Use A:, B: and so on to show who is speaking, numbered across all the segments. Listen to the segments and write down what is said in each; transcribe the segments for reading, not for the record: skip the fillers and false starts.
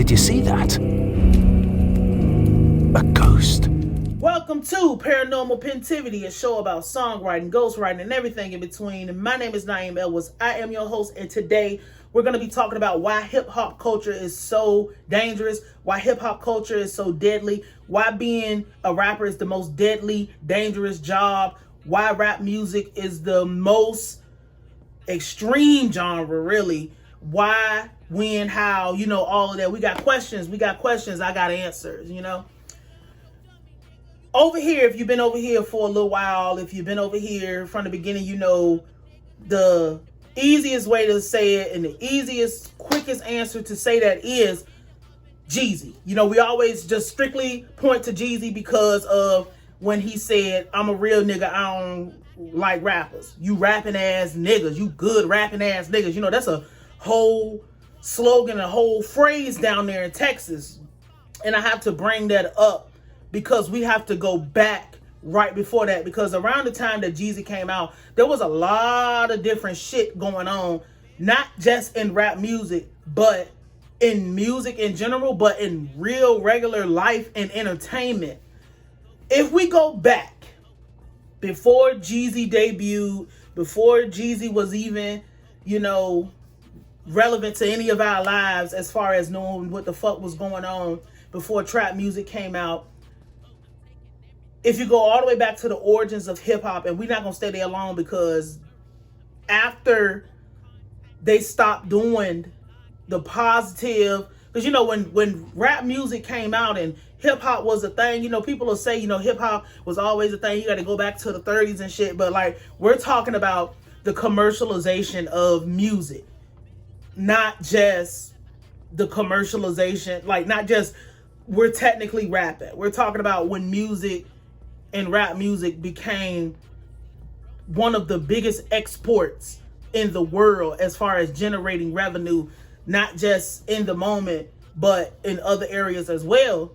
A: Did you see that? A ghost.
B: Welcome to Paranormal Pentivity, a show about songwriting, ghostwriting, and everything in between. My name is Nayim. I am your host, and today we're going to be talking about why hip-hop culture is so dangerous, why hip-hop culture is so deadly, why being a rapper is the most deadly, dangerous job, why rap music is the most extreme genre, really, why, when, how, all of that. We got questions, I got answers, Over here, if you've been over here for a little while, if you've been over here from the beginning, the easiest way to say it and the easiest, quickest answer to say that is Jeezy. We always just strictly point to Jeezy because of when he said, "I'm a real nigga, I don't like rappers. You rapping ass niggas, you good rapping ass niggas." That's a whole slogan, a whole phrase down there in Texas. And I have to bring that up because we have to go back right before that, because around the time that Jeezy came out, there was a lot of different shit going on, not just in rap music, but in music in general, but in real regular life and entertainment. If we go back before Jeezy debuted, before Jeezy was even, relevant to any of our lives as far as knowing what the fuck was going on, before trap music came out, if you go all the way back to the origins of hip-hop, and we're not going to stay there long because after they stopped doing the positive, because when rap music came out and hip-hop was a thing, people will say, hip-hop was always a thing, you got to go back to the 30s and shit, but like, we're talking about the commercialization of music, not just the commercialization, like not just we're technically rapping. We're talking about when music and rap music became one of the biggest exports in the world as far as generating revenue, not just in the moment, but in other areas as well.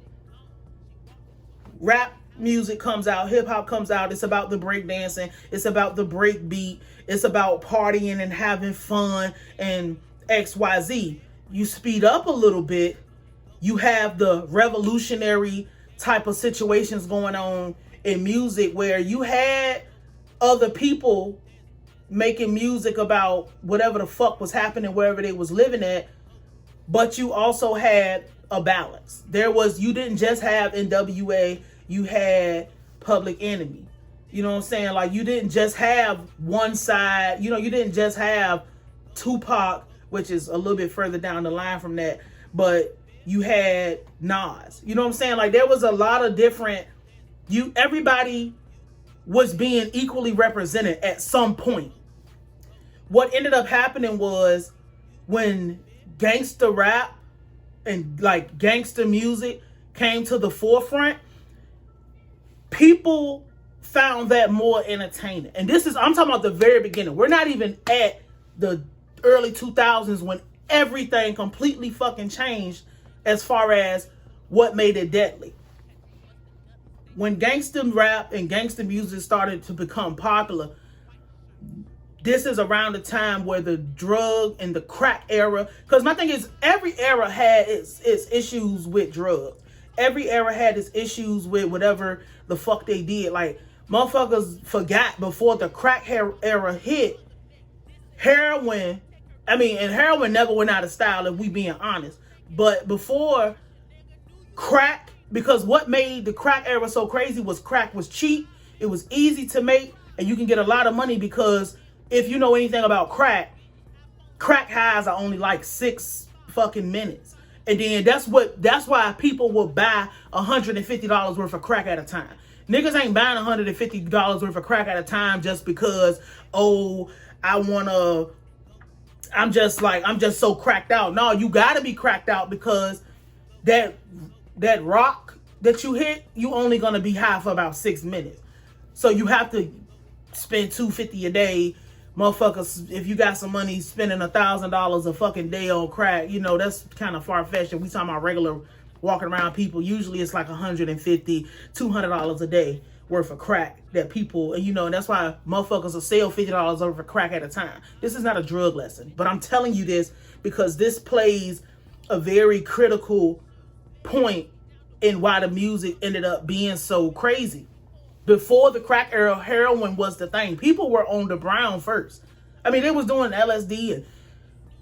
B: Rap music comes out, hip hop comes out, it's about the break dancing, it's about the break beat, it's about partying and having fun and XYZ. You speed up a little bit, you have the revolutionary type of situations going on in music where you had other people making music about whatever the fuck was happening wherever they was living at, but you also had a balance. You didn't just have NWA, you had Public Enemy. You know what I'm saying? Like, you didn't just have one side, you didn't just have Tupac, which is a little bit further down the line from that, but you had Nas. You know what I'm saying? Like, there was a lot of different, everybody was being equally represented at some point. What ended up happening was when gangster rap and like gangster music came to the forefront, people found that more entertaining. And I'm talking about the very beginning. We're not even at the early 2000s when everything completely fucking changed as far as what made it deadly. When gangster rap and gangster music started to become popular, this is around the time where the drug and the crack era, because my thing is, every era had its issues with drugs. Every era had its issues with whatever the fuck they did. Like, motherfuckers forgot before the crack era hit, heroin never went out of style, if we being honest. But before crack, because what made the crack era so crazy was crack was cheap, it was easy to make, and you can get a lot of money because if you know anything about crack highs are only like 6 fucking minutes. And then that's why people will buy $150 worth of crack at a time. Niggas ain't buying $150 worth of crack at a time just because, I'm just so cracked out. No, you gotta be cracked out because that rock that you hit, you only gonna be high for about 6 minutes. So you have to spend $250 a day. Motherfuckers, if you got some money, spending $1,000 a fucking day on crack, that's kind of far-fetched. We talking about regular walking around people. Usually it's like $150, $200 a day worth of crack that people, and that's why motherfuckers will sell $50 over crack at a time. This is not a drug lesson, but I'm telling you this because this plays a very critical point in why the music ended up being so crazy. Before the crack era, heroin was the thing. People were on the brown first. I mean, they was doing LSD and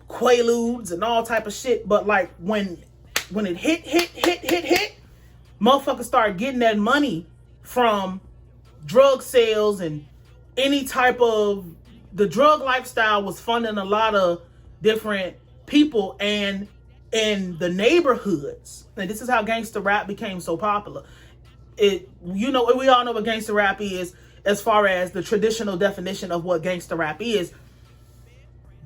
B: Quaaludes and all type of shit. But like when it hit, motherfuckers started getting that money from drug sales and any type of, the drug lifestyle was funding a lot of different people and in the neighborhoods. And this is how gangster rap became so popular. We all know what gangster rap is as far as the traditional definition of what gangster rap is.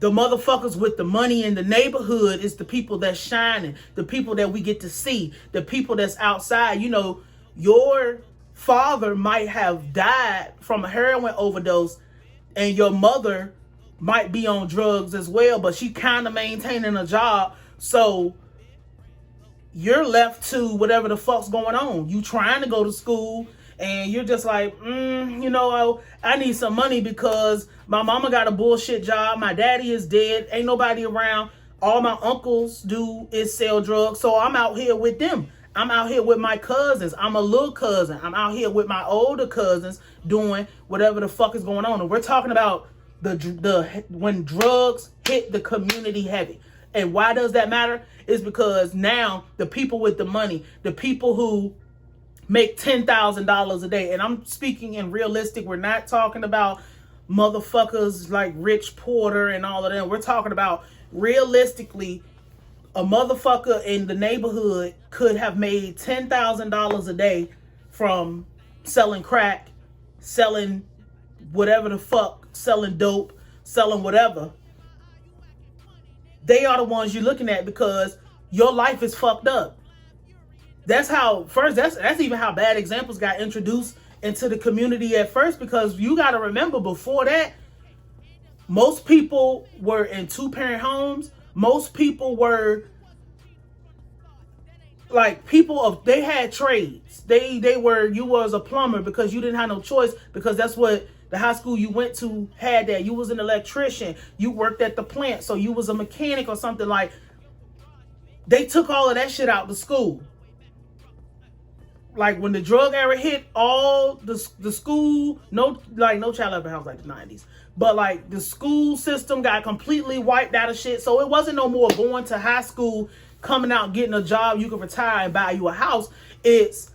B: The motherfuckers with the money in the neighborhood is the people that's shining, the people that we get to see, the people that's outside. You know, your father might have died from a heroin overdose and your mother might be on drugs as well, but she kind of maintaining a job. So you're left to whatever the fuck's going on. You trying to go to school and you're just like, I need some money because my mama got a bullshit job. My daddy is dead. Ain't nobody around. All my uncles do is sell drugs. So I'm out here with them. I'm out here with my cousins. I'm a little cousin. I'm out here with my older cousins doing whatever the fuck is going on. And we're talking about the when drugs hit the community heavy. And why does that matter? It's because now the people with the money, the people who make $10,000 a day, and I'm speaking in realistic, we're not talking about motherfuckers like Rich Porter and all of them. We're talking about realistically, a motherfucker in the neighborhood could have made $10,000 a day from selling crack, selling whatever the fuck, selling dope, selling whatever. They are the ones you're looking at because your life is fucked up. That's even how bad examples got introduced into the community at first, because you got to remember, before that, most people were in 2-parent homes. Most people were like they had trades. You was a plumber because you didn't have no choice, because that's what the high school you went to had. That you was an electrician, you worked at the plant, so you was a mechanic or something. Like, they took all of that shit out the school. Like, when the drug era hit, all the school, no child left the house like the 90s, but like the school system got completely wiped out of shit. So it wasn't no more going to high school, coming out, getting a job, you can retire and buy you a house. It's,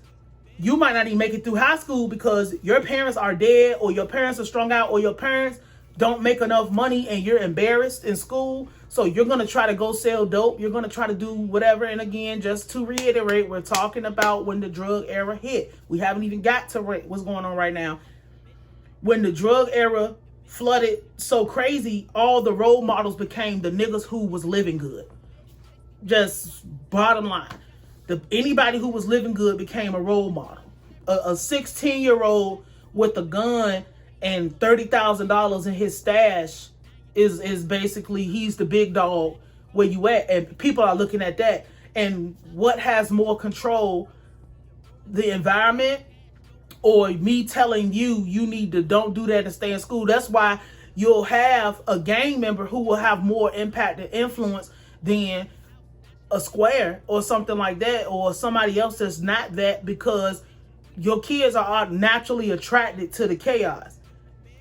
B: you might not even make it through high school because your parents are dead, or your parents are strung out, or your parents don't make enough money and you're embarrassed in school. So you're going to try to go sell dope. You're going to try to do whatever. And again, just to reiterate, we're talking about when the drug era hit. We haven't even got to what's going on right now. When the drug era flooded so crazy, all the role models became the niggas who was living good. Just bottom line. Anybody who was living good became a role model. A 16-year-old with a gun and $30,000 in his stash is basically, he's the big dog where you at, and people are looking at that. And what has more control, the environment or me telling you need to don't do that and stay in school? That's why you'll have a gang member who will have more impact and influence than a square or something like that, or somebody else that's not that, because your kids are naturally attracted to the chaos.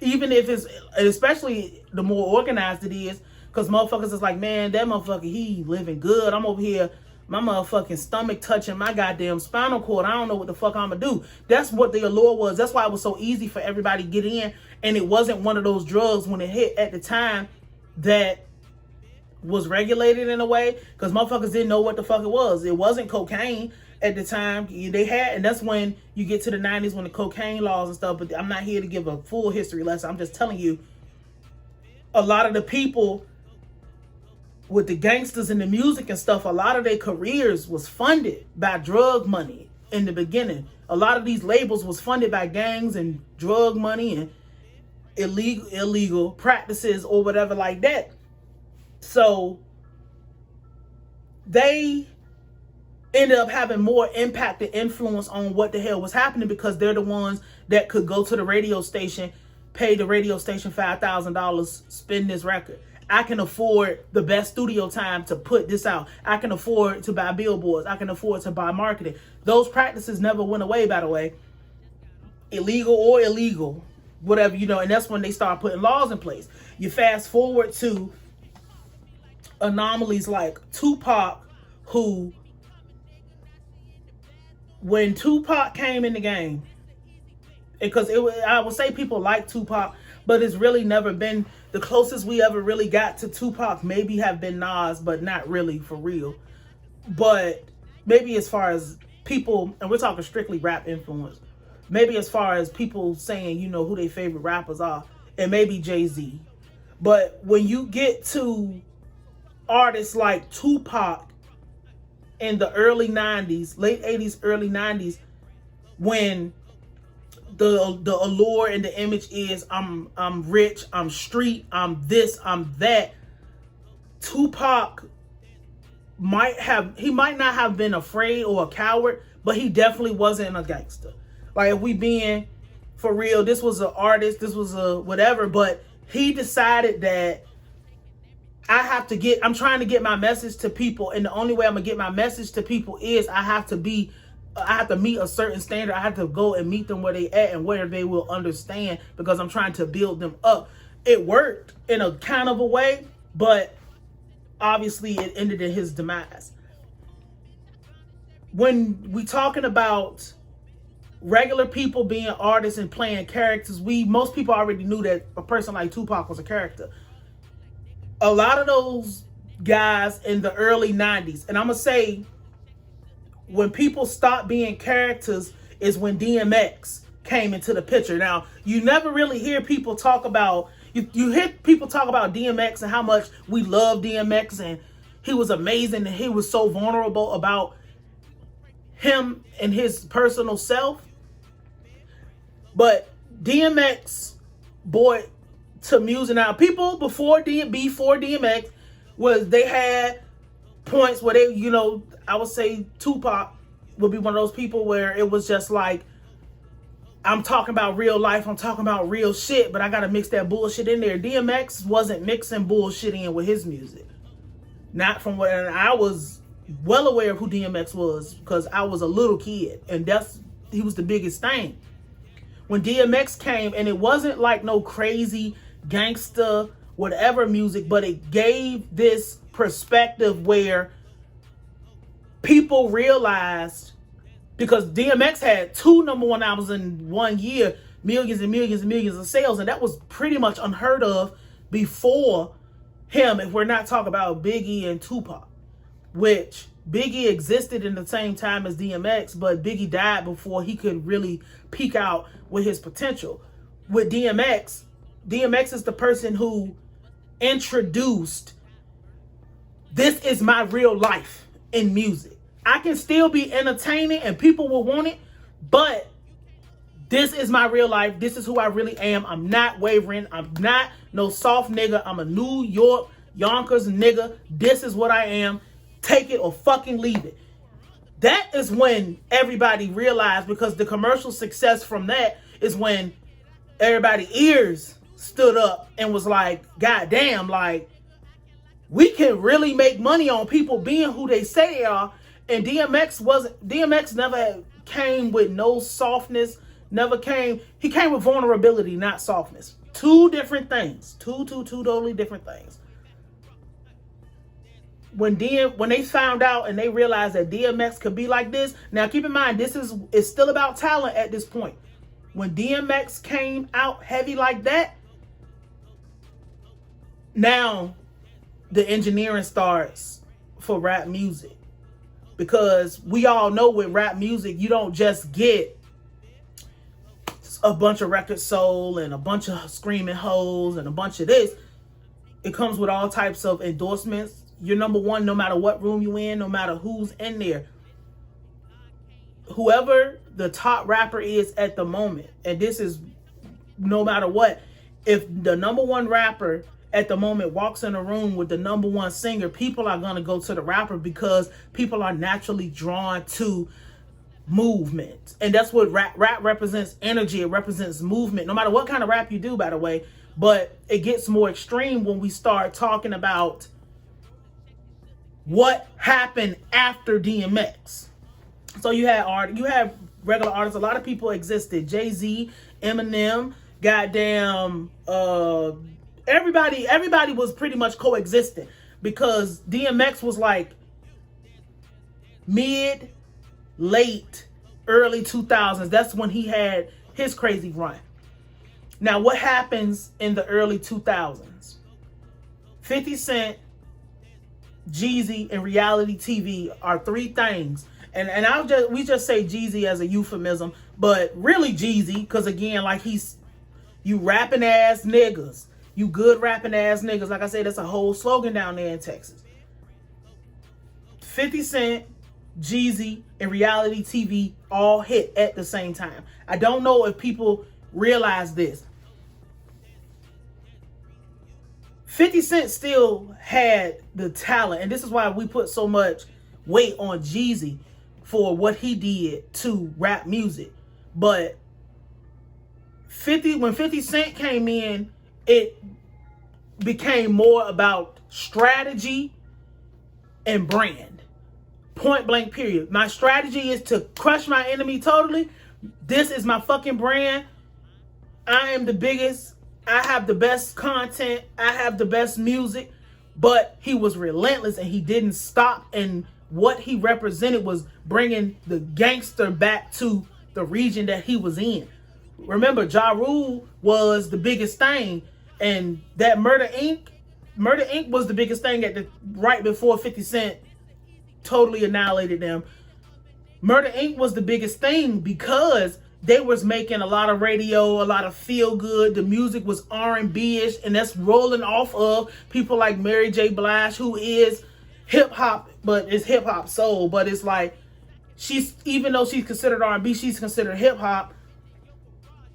B: Even if it's, especially the more organized it is, because motherfuckers is like, man, that motherfucker, he living good. I'm over here, my motherfucking stomach touching my goddamn spinal cord. I don't know what the fuck I'm gonna do. That's what the allure was. That's why it was so easy for everybody to get in. And it wasn't one of those drugs when it hit at the time that was regulated in a way, because motherfuckers didn't know what the fuck it was. It wasn't cocaine at the time. They had, and that's when you get to the 90s when the cocaine laws and stuff. But I'm not here to give a full history lesson. I'm just telling you, a lot of the people with the gangsters and the music and stuff, a lot of their careers was funded by drug money in the beginning. A lot of these labels was funded by gangs and drug money and illegal practices or whatever like that. So they ended up having more impact and influence on what the hell was happening, because they're the ones that could go to the radio station, pay the radio station $5,000, spin this record. I can afford the best studio time to put this out. I can afford to buy billboards. I can afford to buy marketing. Those practices never went away, by the way. Illegal or illegal, whatever, you know, and that's when they start putting laws in place. You fast forward to anomalies like Tupac, who, when Tupac came in the game, because I would say people like Tupac, but it's really never been the closest we ever really got to Tupac. Maybe have been Nas, but not really for real. But maybe as far as people, and we're talking strictly rap influence, maybe as far as people saying, you know, who their favorite rappers are, and maybe Jay-Z. But when you get to artists like Tupac in the early 90s, late 80s, early 90s, when the allure and the image is I'm rich, I'm street, I'm this, I'm that, Tupac might not have been afraid or a coward, but he definitely wasn't a gangster. Like, if we being for real, this was an artist, this was a whatever, but he decided that I'm trying to get my message to people, and the only way I'm gonna get my message to people is I have to meet a certain standard. I have to go and meet them where they at and where they will understand, because I'm trying to build them up. It worked in a kind of a way, but obviously it ended in his demise. When we talking about regular people being artists and playing characters, most people already knew that a person like Tupac was a character. A lot of those guys in the early 90s, and I'm gonna say when people stopped being characters is when DMX came into the picture. Now, you never really hear people talk about, you hear people talk about DMX and how much we love DMX and he was amazing and he was so vulnerable about him and his personal self. But DMX brought to music. Now, people before DMX they had points where they, you know, I would say Tupac would be one of those people where it was just like, I'm talking about real life, I'm talking about real shit, but I gotta mix that bullshit in there. DMX wasn't mixing bullshit in with his music. Not from what, and I was well aware of who DMX was because I was a little kid, and he was the biggest thing. When DMX came, and it wasn't like no crazy gangster whatever music, but it gave this perspective where people realized, because DMX had 2 number 1 albums in 1 year, millions and millions and millions of sales, and that was pretty much unheard of before him, if we're not talking about Biggie and Tupac, which Biggie existed in the same time as DMX, but Biggie died before he could really peak out with his potential. With DMX is the person who introduced, this is my real life in music. I can still be entertaining and people will want it, but this is my real life. This is who I really am. I'm not wavering. I'm not no soft nigga. I'm a New York Yonkers nigga. This is what I am. Take it or fucking leave it. That is when everybody realized, because the commercial success from that is when everybody's ears stood up and was like, God damn, like, we can really make money on people being who they say they are. And DMX never came with no softness, he came with vulnerability, not softness. Two different things. Two totally different things. When they found out and they realized that DMX could be like this, now keep in mind, it's still about talent at this point. When DMX came out heavy like that, now the engineering starts for rap music. Because we all know with rap music, you don't just get a bunch of record soul and a bunch of screaming hoes and a bunch of this. It comes with all types of endorsements. You're number one no matter what room you in, no matter who's in there. Whoever the top rapper is at the moment, and this is no matter what, if the number one rapper at the moment walks in a room with the number one singer, people are going to go to the rapper because people are naturally drawn to movement. And that's what rap represents, energy. It represents movement. No matter what kind of rap you do, by the way. But it gets more extreme when we start talking about what happened after DMX. So you have regular artists. A lot of people existed. Jay-Z, Eminem, goddamn, everybody was pretty much coexisting, because DMX was like mid, late, early 2000s. That's when he had his crazy run. Now, what happens in the early 2000s? 50 Cent, Jeezy, and reality TV are three things. And we just say Jeezy as a euphemism, but really Jeezy, because again, like, you rapping ass niggas. You good rapping ass niggas. Like I said, that's a whole slogan down there in Texas. 50 Cent, Jeezy, and reality TV all hit at the same time. I don't know if people realize this. 50 Cent still had the talent, and this is why we put so much weight on Jeezy for what he did to rap music. But when 50 Cent came in, it became more about strategy and brand. Point blank, period. My strategy is to crush my enemy totally. This is my fucking brand. I am the biggest. I have the best content. I have the best music. But he was relentless and he didn't stop. And what he represented was bringing the gangster back to the region that he was in. Remember, Ja Rule was the biggest thing. And that Murder Inc. was the biggest thing right before 50 Cent totally annihilated them. Murder Inc. was the biggest thing because they was making a lot of radio, a lot of feel good. The music was R&B-ish, and that's rolling off of people like Mary J. Blige, who is hip hop, but it's hip hop soul. But it's like, even though she's considered R&B, she's considered hip hop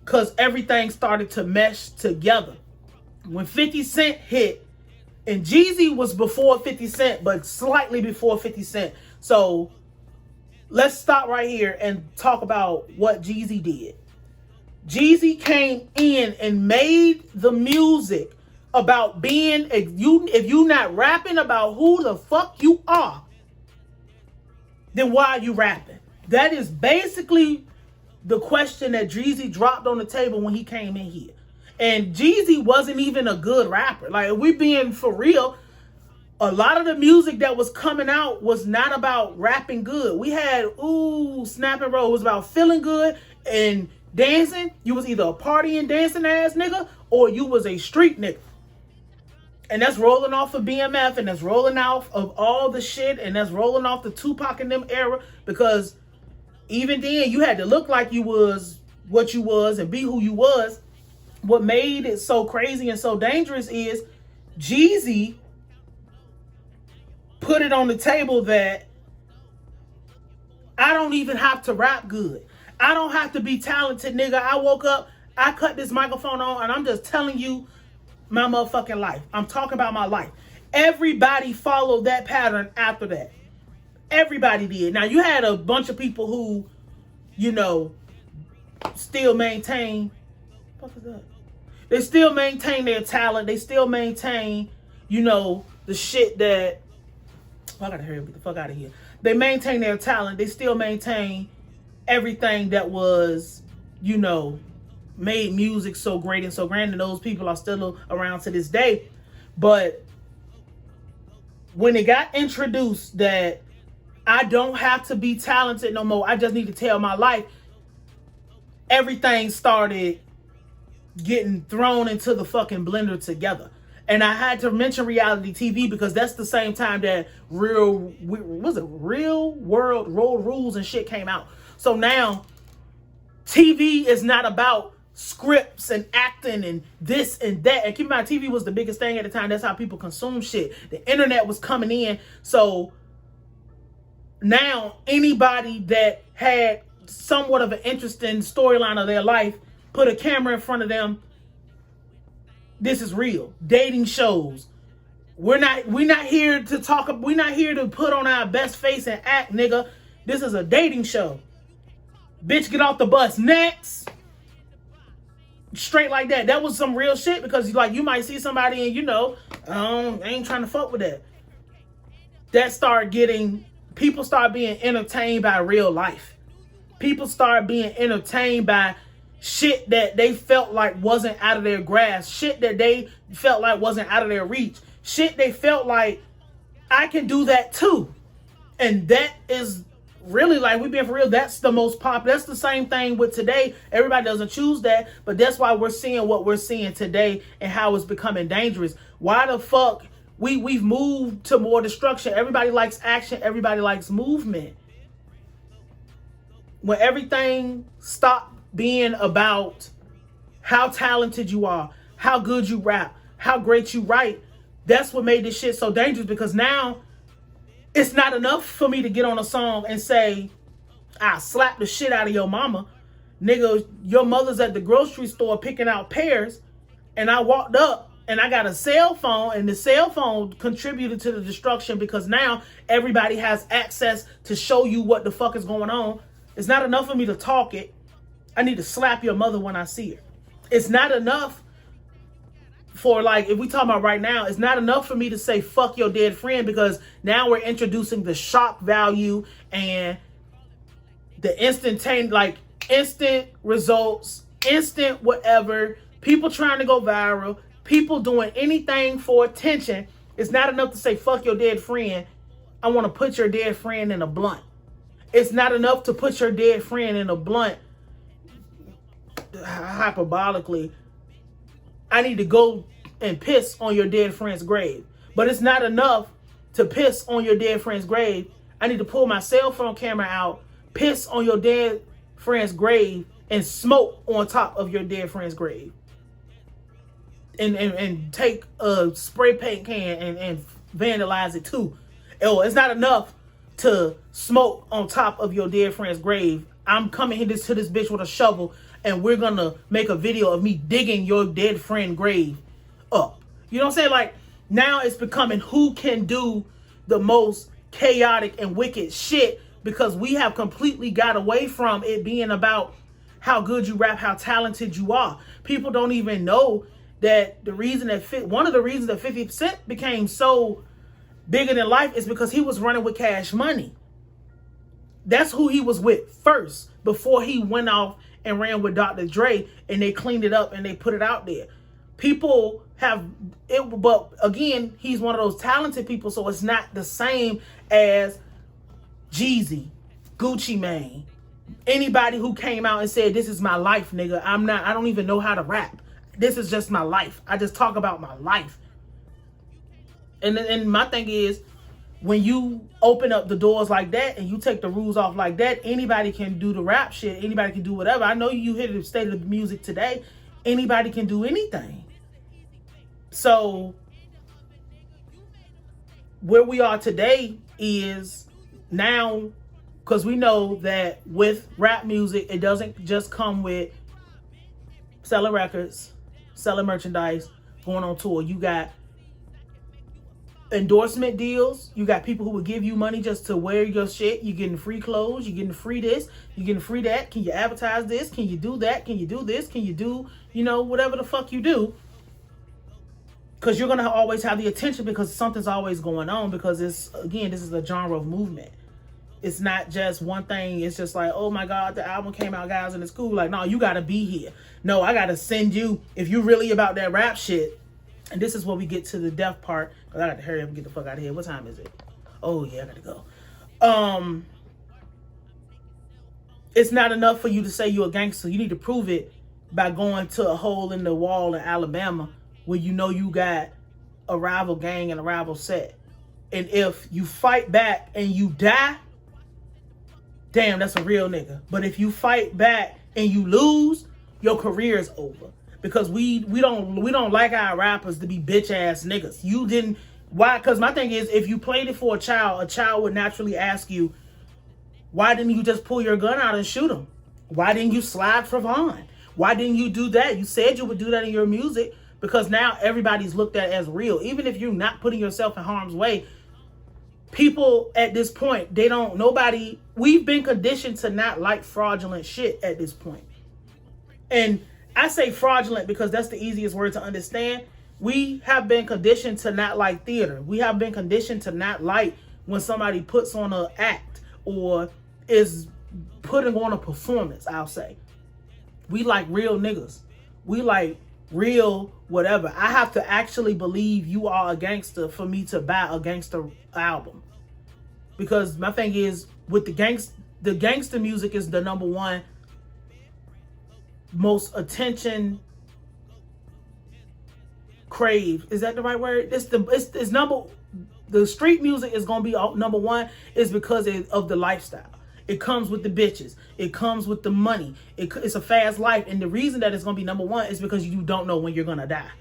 B: because everything started to mesh together. When 50 Cent hit, and Jeezy was before 50 Cent, but slightly before 50 Cent. So let's stop right here and talk about what Jeezy did. Jeezy came in and made the music about being, if you not rapping about who the fuck you are, then why are you rapping? That is basically the question that Jeezy dropped on the table when he came in here. And Jeezy wasn't even a good rapper. Like, if we being for real, a lot of the music that was coming out was not about rapping good. We had, Snap and Roll was about feeling good and dancing. You was either a party and dancing ass nigga, or you was a street nigga. And that's rolling off of BMF, and that's rolling off of all the shit, and that's rolling off the Tupac and them era, because even then you had to look like you was what you was and be who you was. What made it so crazy and so dangerous is Jeezy put it on the table that I don't even have to rap good. I don't have to be talented, nigga. I woke up, I cut this microphone on, and I'm just telling you my motherfucking life. I'm talking about my life. Everybody followed that pattern after that. Everybody did. Now, you had a bunch of people who, still maintain, what is that? They still maintain their talent. They still maintain, the shit that, I gotta hurry up, get the fuck out of here. They maintain their talent. They still maintain everything that was, made music so great and so grand. And those people are still around to this day. But when it got introduced that I don't have to be talented no more, I just need to tell my life, everything started getting thrown into the fucking blender together. And I had to mention reality TV because that's the same time that Real World Road Rules and shit came out. So now TV is not about scripts and acting and this and that. And keep in mind, TV was the biggest thing at the time. That's how people consume shit. The internet was coming in. So now anybody that had somewhat of an interesting storyline of their life, put a camera in front of them. This is real. Dating shows. We're not here to talk. We're not here to put on our best face and act, nigga. This is a dating show. Bitch, get off the bus. Next. straight like that. That was some real shit, because like you might see somebody and I ain't trying to fuck with that. People start being entertained by real life. People start being entertained by shit that they felt like wasn't out of their grasp, shit that they felt like wasn't out of their reach, shit they felt like, I can do that too. And that is really, like, we being for real, that's the most popular. That's the same thing with today. Everybody doesn't choose that, but that's why we're seeing what we're seeing today and how it's becoming dangerous. Why the fuck we've moved to more destruction? Everybody likes action. Everybody likes movement. When everything stopped being about how talented you are, how good you rap, how great you write, that's what made this shit so dangerous, because now it's not enough for me to get on a song and say, I slap the shit out of your mama. Nigga, your mother's at the grocery store picking out pears, and I walked up and I got a cell phone, and the cell phone contributed to the destruction, because now everybody has access to show you what the fuck is going on. It's not enough for me to talk it. I need to slap your mother when I see her. It's not enough for, like, if we talking about right now, it's not enough for me to say fuck your dead friend, because now we're introducing the shock value and the instantaneous, like, instant results, instant whatever, people trying to go viral, people doing anything for attention. It's not enough to say fuck your dead friend. I want to put your dead friend in a blunt. It's not enough to put your dead friend in a blunt. Hyperbolically, I need to go and piss on your dead friend's grave. But it's not enough to piss on your dead friend's grave. I need to pull my cell phone camera out, piss on your dead friend's grave, and smoke on top of your dead friend's grave. And take a spray paint can and vandalize it too. Oh, it's not enough to smoke on top of your dead friend's grave. I'm coming to this bitch with a shovel, and we're gonna make a video of me digging your dead friend grave up. You know what I'm saying? Like, now it's becoming who can do the most chaotic and wicked shit, because we have completely got away from it being about how good you rap, how talented you are. People don't even know that one of the reasons that 50% became so bigger than life is because he was running with Cash Money. That's who he was with first, before he went off and ran with Dr. Dre, and they cleaned it up and they put it out there. People have it, but again, he's one of those talented people, so it's not the same as Jeezy, Gucci Mane, anybody who came out and said, this is my life, nigga. I don't even know how to rap. This is just my life. I just talk about my life. And my thing is, when you open up the doors like that and you take the rules off like that, anybody can do the rap shit. Anybody can do whatever. I know you hit the state of the music today. Anybody can do anything. So where we are today is now, because we know that with rap music, it doesn't just come with selling records, selling merchandise, going on tour. You got endorsement deals. You got people who will give you money just to wear your shit. You're getting free clothes. You're getting free this. You're getting free that. Can you advertise this? Can you do that? Can you do this? Can you do, whatever the fuck you do? Because you're going to always have the attention, because something's always going on, because this is a genre of movement. It's not just one thing. It's just like, oh my God, the album came out, guys, and it's cool. Like, no, you got to be here. No, I got to send you, if you're really about that rap shit. And this is where we get to the death part. Cause I got to hurry up and get the fuck out of here. What time is it? Oh yeah, I got to go. It's not enough for you to say you're a gangster. You need to prove it by going to a hole in the wall in Alabama where you got a rival gang and a rival set. And if you fight back and you die, damn, that's a real nigga. But if you fight back and you lose, your career is over. Because we don't like our rappers to be bitch ass niggas. You didn't, why? Because my thing is, if you played it for a child would naturally ask you, why didn't you just pull your gun out and shoot him? Why didn't you slide for Vaughn? Why didn't you do that? You said you would do that in your music, because now everybody's looked at as real. Even if you're not putting yourself in harm's way, people at this point, we've been conditioned to not like fraudulent shit at this point. And I say fraudulent because that's the easiest word to understand. We have been conditioned to not like theater. We have been conditioned to not like when somebody puts on an act or is putting on a performance, I'll say. We like real niggas. We like real whatever. I have to actually believe you are a gangster for me to buy a gangster album. Because my thing is, with the gangster music is the number one most attention crave. Is that the right word? It's number. The street music is gonna be number one is because of the lifestyle. It comes with the bitches. It comes with the money. It's a fast life, and the reason that it's gonna be number one is because you don't know when you're gonna die.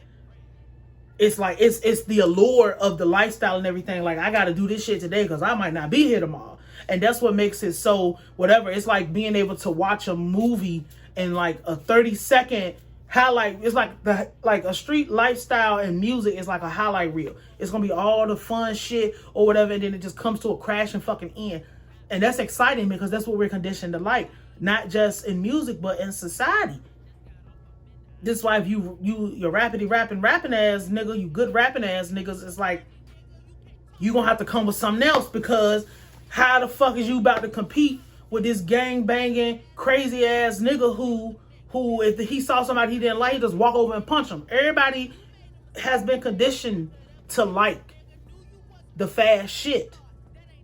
B: It's like it's the allure of the lifestyle and everything. Like, I gotta do this shit today because I might not be here tomorrow, and that's what makes it so whatever. It's like being able to watch a movie in like a 30-second highlight. It's like a street lifestyle and music is like a highlight reel. It's gonna be all the fun shit or whatever, and then it just comes to a crash and fucking end. And that's exciting because that's what we're conditioned to like, not just in music but in society. This is why if you're rappity rapping ass nigga, you good rapping ass niggas, it's like you gonna have to come with something else, because how the fuck is you about to compete with this gang banging crazy ass nigga who if he saw somebody he didn't like, he just walk over and punch him? Everybody has been conditioned to like the fast shit,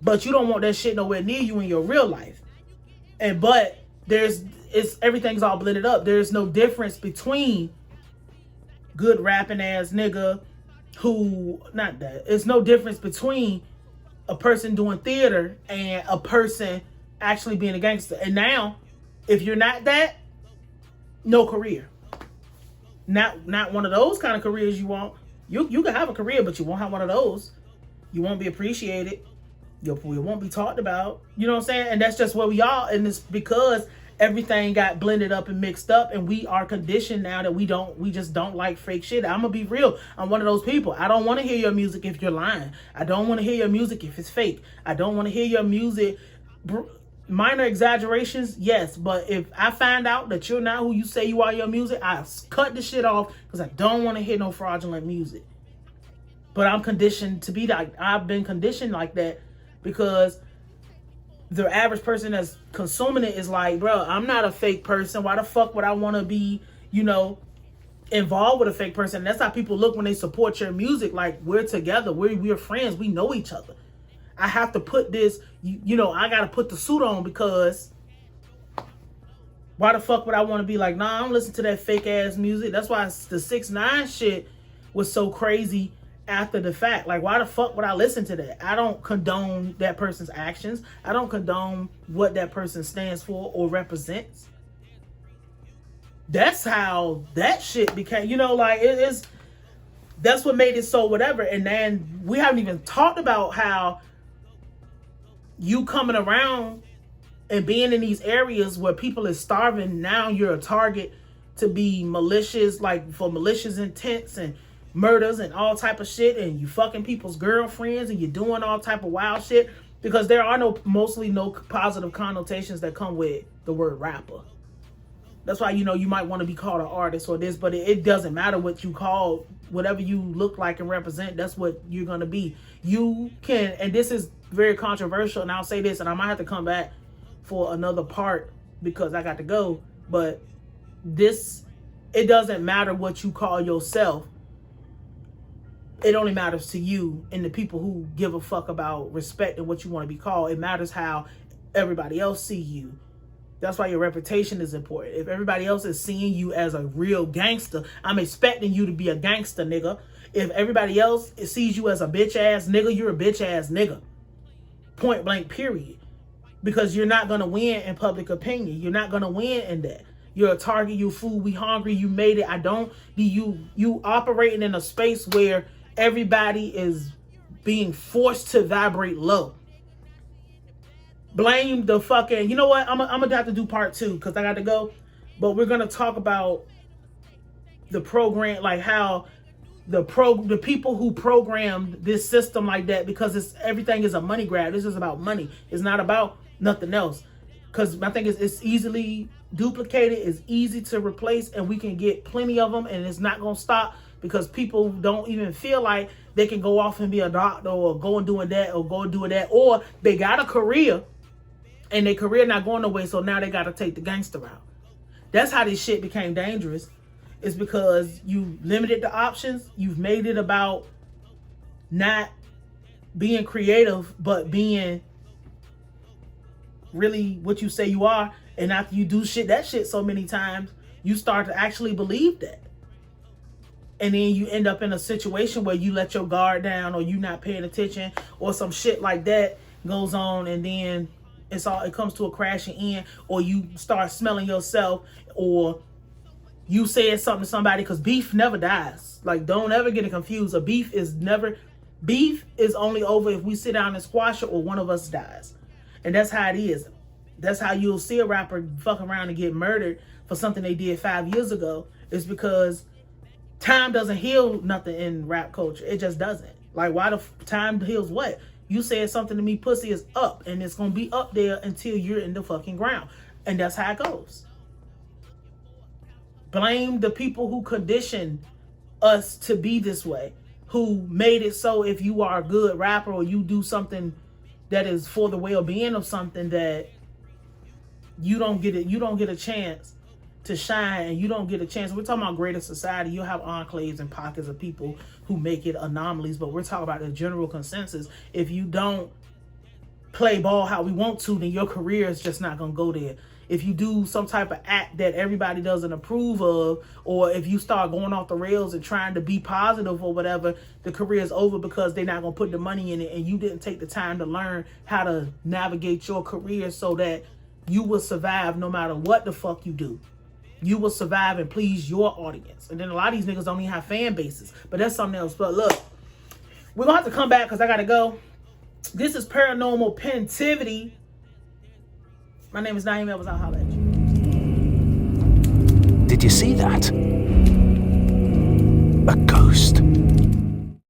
B: but you don't want that shit nowhere near you in your real life. But everything's all blended up. There's no difference between good rapping ass nigga it's no difference between a person doing theater and a person actually being a gangster. And now, if you're not that, no career. Not one of those kind of careers you want. You can have a career, but you won't have one of those. You won't be appreciated. You won't be talked about. You know what I'm saying? And that's just where we are. And it's because everything got blended up and mixed up, and we are conditioned now that we just don't like fake shit. I'm gonna be real. I'm one of those people. I don't want to hear your music if you're lying. I don't want to hear your music if it's fake. I don't want to hear your music. Minor exaggerations, yes, but if I find out that you're not who you say you are, your music, I cut the shit off, because I don't want to hear no fraudulent music. But I'm conditioned to be like, I've been conditioned like that, because the average person that's consuming it is like, bro, I'm not a fake person. Why the fuck would I want to be, involved with a fake person? And that's how people look when they support your music. Like, we're together. We're friends. We know each other. I have to put this, I got to put the suit on, because why the fuck would I want to be like, nah, I don't listen to that fake ass music. That's why the 6ix9ine shit was so crazy after the fact. Like, why the fuck would I listen to that? I don't condone that person's actions. I don't condone what that person stands for or represents. That's how that shit became, that's what made it so whatever. And then we haven't even talked about how you coming around and being in these areas where people is starving. Now you're a target to be malicious, like for malicious intents and murders and all type of shit, and you fucking people's girlfriends and you're doing all type of wild shit, because there are mostly no positive connotations that come with the word rapper. That's why, you might want to be called an artist or this, but it doesn't matter what you call, whatever you look like and represent, that's what you're going to be. You can, and this is very controversial, and I'll say this, and I might have to come back for another part because I got to go, but it doesn't matter what you call yourself. It only matters to you and the people who give a fuck about respect and what you want to be called. It matters how everybody else see you. That's why your reputation is important. If everybody else is seeing you as a real gangster, I'm expecting you to be a gangster, nigga. If everybody else sees you as a bitch ass nigga, you're a bitch ass nigga. Point blank, period. Because you're not going to win in public opinion. You're not going to win in that. You're a target, you fool, we hungry, you made it. I don't be you operating in a space where everybody is being forced to vibrate low. Blame the fucking, you know what? I'm gonna have to do part 2 because I got to go. But we're gonna talk about the program, like how the people who programmed this system like that, because everything is a money grab. This is about money. It's not about nothing else. because I think it's easily duplicated, it's easy to replace, and we can get plenty of them, and it's not going to stop because people don't even feel like they can go off and be a doctor or go and doing that or go and doing that, or they got a career and their career not going away, so now they got to take the gangster route. That's how this shit became dangerous. It's because you limited the options. You've made it about not being creative, but being really what you say you are. And after you do that shit so many times, you start to actually believe that. And then you end up in a situation where you let your guard down, or you not paying attention, or some shit like that goes on, and then it comes to a crashing end, or you start smelling yourself, or you said something to somebody, because beef never dies. Like, don't ever get it confused. Beef is only over if we sit down and squash it, or one of us dies. And that's how it is. That's how you'll see a rapper fuck around and get murdered for something they did 5 years ago. It's because time doesn't heal nothing in rap culture. It just doesn't. Like, why time heals what? You said something to me, pussy is up, and it's going to be up there until you're in the fucking ground. And that's how it goes. Blame the people who conditioned us to be this way, who made it so if you are a good rapper or you do something that is for the well-being of something, that you don't get a chance to shine, and you don't get a chance. We're talking about greater society. You'll have enclaves and pockets of people who make it anomalies, but we're talking about the general consensus. If you don't play ball how we want to, then your career is just not going to go there. If you do some type of act that everybody doesn't approve of, or if you start going off the rails and trying to be positive or whatever, the career is over, because they're not going to put the money in it, and you didn't take the time to learn how to navigate your career so that you will survive no matter what the fuck you do. You will survive and please your audience. And then a lot of these niggas don't even have fan bases, but that's something else. But look, we're going to have to come back because I got to go. This is Paranormal Pentivity. My name is Nayim. I'll holler at you.
A: Did you see that?